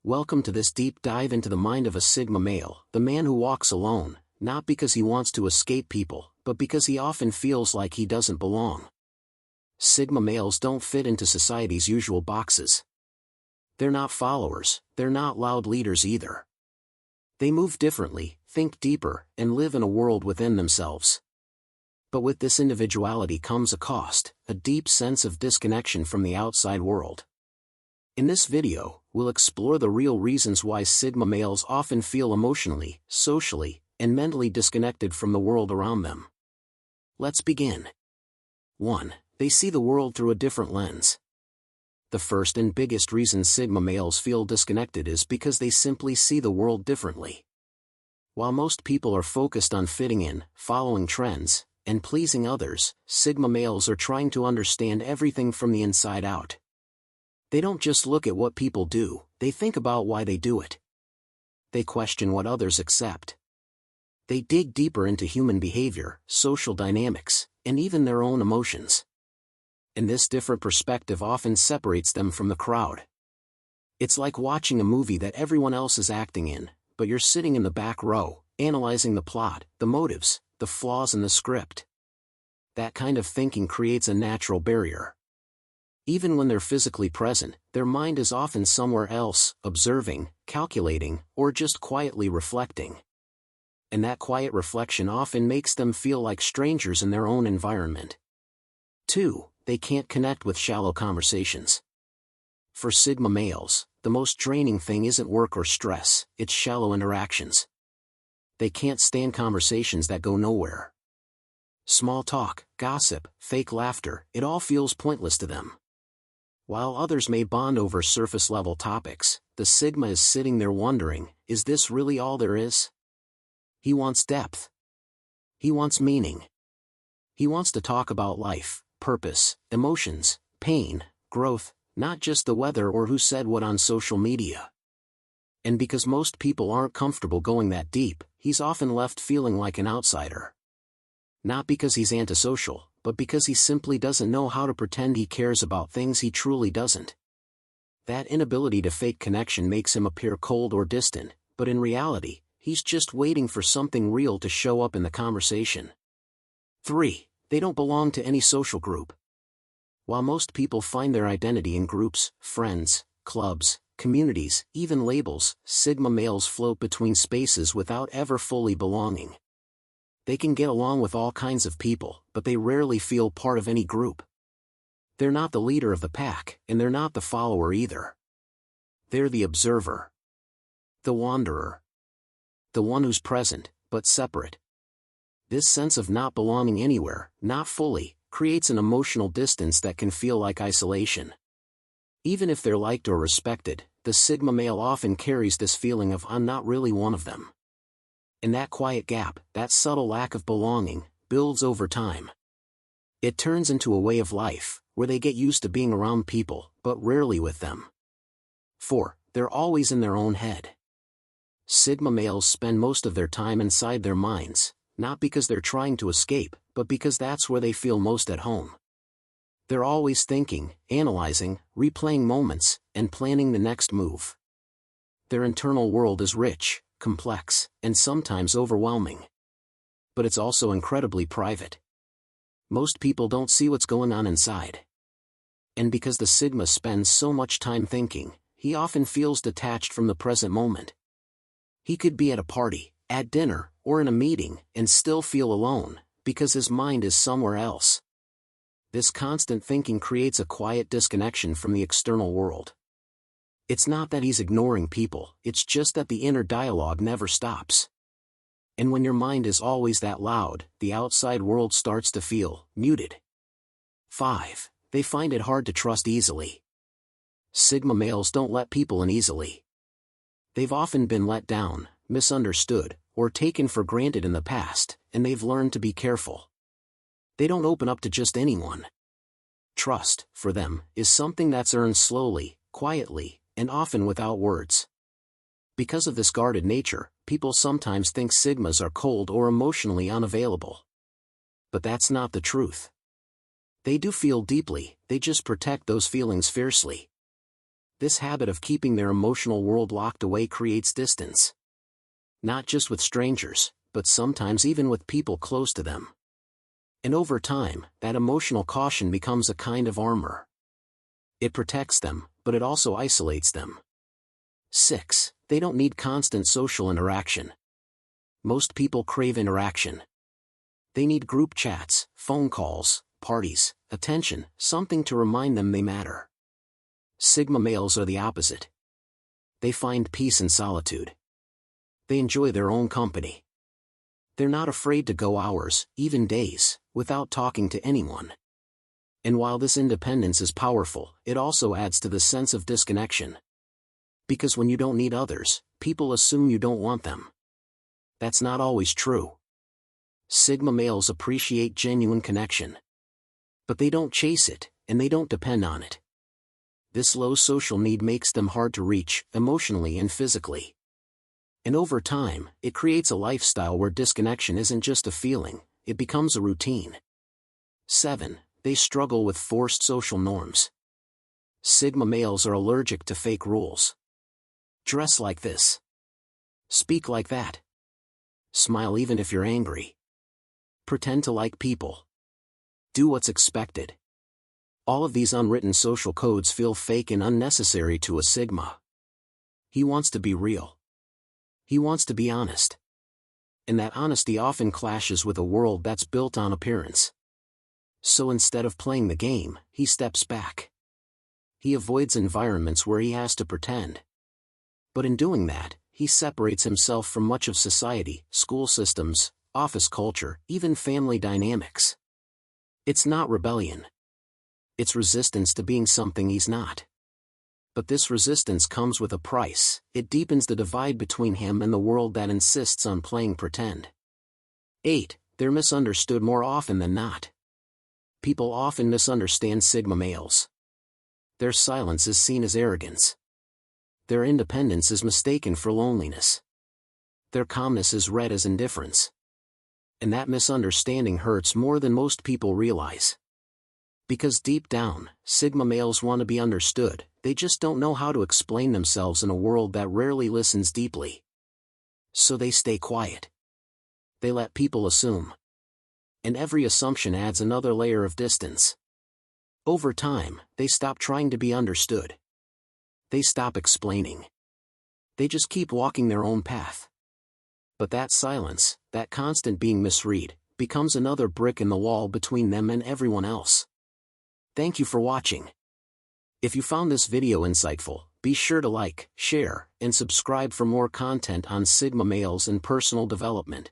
Welcome to this deep dive into the mind of a Sigma male, the man who walks alone, not because he wants to escape people, but because he often feels like he doesn't belong. Sigma males don't fit into society's usual boxes. They're not followers, they're not loud leaders either. They move differently, think deeper, and live in a world within themselves. But with this individuality comes a cost, a deep sense of disconnection from the outside world. In this video, we'll explore the real reasons why Sigma males often feel emotionally, socially, and mentally disconnected from the world around them. Let's begin. 1. They see the world through a different lens. The first and biggest reason Sigma males feel disconnected is because they simply see the world differently. While most people are focused on fitting in, following trends, and pleasing others, Sigma males are trying to understand everything from the inside out. They don't just look at what people do, they think about why they do it. They question what others accept. They dig deeper into human behavior, social dynamics, and even their own emotions. And this different perspective often separates them from the crowd. It's like watching a movie that everyone else is acting in, but you're sitting in the back row, analyzing the plot, the motives, the flaws in the script. That kind of thinking creates a natural barrier. Even when they're physically present, their mind is often somewhere else, observing, calculating, or just quietly reflecting. And that quiet reflection often makes them feel like strangers in their own environment. 2. They can't connect with shallow conversations. For Sigma males, the most draining thing isn't work or stress, it's shallow interactions. They can't stand conversations that go nowhere. Small talk, gossip, fake laughter, it all feels pointless to them. While others may bond over surface-level topics, the Sigma is sitting there wondering, is this really all there is? He wants depth. He wants meaning. He wants to talk about life, purpose, emotions, pain, growth, not just the weather or who said what on social media. And because most people aren't comfortable going that deep, he's often left feeling like an outsider. Not because he's antisocial, but because he simply doesn't know how to pretend he cares about things he truly doesn't. That inability to fake connection makes him appear cold or distant, but in reality, he's just waiting for something real to show up in the conversation. 3. They don't belong to any social group. While most people find their identity in groups, friends, clubs, communities, even labels, Sigma males float between spaces without ever fully belonging. They can get along with all kinds of people, but they rarely feel part of any group. They're not the leader of the pack, and they're not the follower either. They're the observer. The wanderer. The one who's present, but separate. This sense of not belonging anywhere, not fully, creates an emotional distance that can feel like isolation. Even if they're liked or respected, the Sigma male often carries this feeling of I'm not really one of them. And that quiet gap, that subtle lack of belonging, builds over time. It turns into a way of life, where they get used to being around people, but rarely with them. 4. They're always in their own head. Sigma males spend most of their time inside their minds, not because they're trying to escape, but because that's where they feel most at home. They're always thinking, analyzing, replaying moments, and planning the next move. Their internal world is rich, complex, and sometimes overwhelming. But it's also incredibly private. Most people don't see what's going on inside. And because the Sigma spends so much time thinking, he often feels detached from the present moment. He could be at a party, at dinner, or in a meeting, and still feel alone, because his mind is somewhere else. This constant thinking creates a quiet disconnection from the external world. It's not that he's ignoring people, it's just that the inner dialogue never stops. And when your mind is always that loud, the outside world starts to feel muted. 5. They find it hard to trust easily. Sigma males don't let people in easily. They've often been let down, misunderstood, or taken for granted in the past, and they've learned to be careful. They don't open up to just anyone. Trust, for them, is something that's earned slowly, quietly, and often without words. Because of this guarded nature, people sometimes think Sigmas are cold or emotionally unavailable. But that's not the truth. They do feel deeply, they just protect those feelings fiercely. This habit of keeping their emotional world locked away creates distance. Not just with strangers, but sometimes even with people close to them. And over time, that emotional caution becomes a kind of armor. It protects them, but it also isolates them. 6. They don't need constant social interaction. Most people crave interaction. They need group chats, phone calls, parties, attention, something to remind them they matter. Sigma males are the opposite. They find peace in solitude. They enjoy their own company. They're not afraid to go hours, even days, without talking to anyone. And while this independence is powerful, it also adds to the sense of disconnection. Because when you don't need others, people assume you don't want them. That's not always true. Sigma males appreciate genuine connection. But they don't chase it, and they don't depend on it. This low social need makes them hard to reach, emotionally and physically. And over time, it creates a lifestyle where disconnection isn't just a feeling, it becomes a routine. 7. They struggle with forced social norms. Sigma males are allergic to fake rules. Dress like this. Speak like that. Smile even if you're angry. Pretend to like people. Do what's expected. All of these unwritten social codes feel fake and unnecessary to a Sigma. He wants to be real. He wants to be honest. And that honesty often clashes with a world that's built on appearance. So instead of playing the game, he steps back. He avoids environments where he has to pretend. But in doing that, he separates himself from much of society, school systems, office culture, even family dynamics. It's not rebellion. It's resistance to being something he's not. But this resistance comes with a price. It deepens the divide between him and the world that insists on playing pretend. 8. They're misunderstood more often than not. People often misunderstand Sigma males. Their silence is seen as arrogance. Their independence is mistaken for loneliness. Their calmness is read as indifference. And that misunderstanding hurts more than most people realize. Because deep down, Sigma males want to be understood, they just don't know how to explain themselves in a world that rarely listens deeply. So they stay quiet. They let people assume. And every assumption adds another layer of distance. Over time, they stop trying to be understood. They stop explaining. They just keep walking their own path. But that silence, that constant being misread, becomes another brick in the wall between them and everyone else. Thank you for watching. If you found this video insightful, be sure to like, share, and subscribe for more content on Sigma males and personal development.